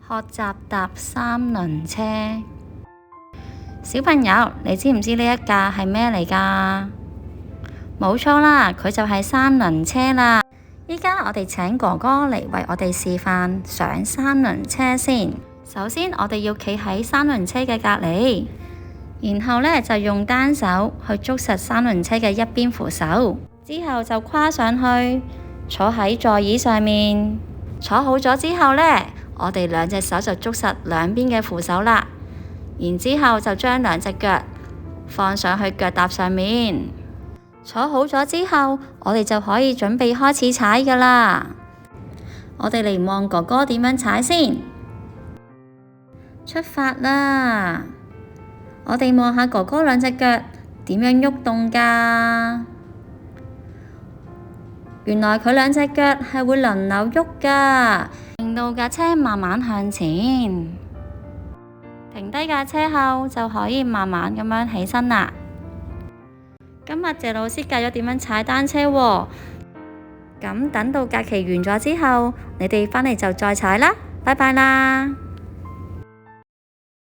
學習搭三輪車。小朋友，你知唔知呢一架係咩嚟㗎？冇錯啦，佢就係三輪車啦。依家我哋請哥哥嚟為我哋示範上三輪車先。首先，我哋要企喺三輪車嘅隔離，然後呢，就用單手去捉實三輪車嘅一邊扶手，之後就跨上去，坐喺座椅上面。坐好咗之後呢，我哋兩隻手就捉實兩邊嘅扶手啦，然之後就將兩隻腳放上去腳踏上面。坐好咗之後，我哋就可以準備開始踩㗎啦。我哋嚟望哥哥點樣踩先。出發啦！我哋望下哥哥兩隻腳點樣喐動㗎。原來佢兩隻腳係會輪流喐㗎，令到架車慢慢向前。停低架車後就可以慢慢咁樣起身啦。今日謝老師教咗點樣踩單車喎，咁等到假期完咗之後，你哋返嚟就再踩啦。拜拜啦！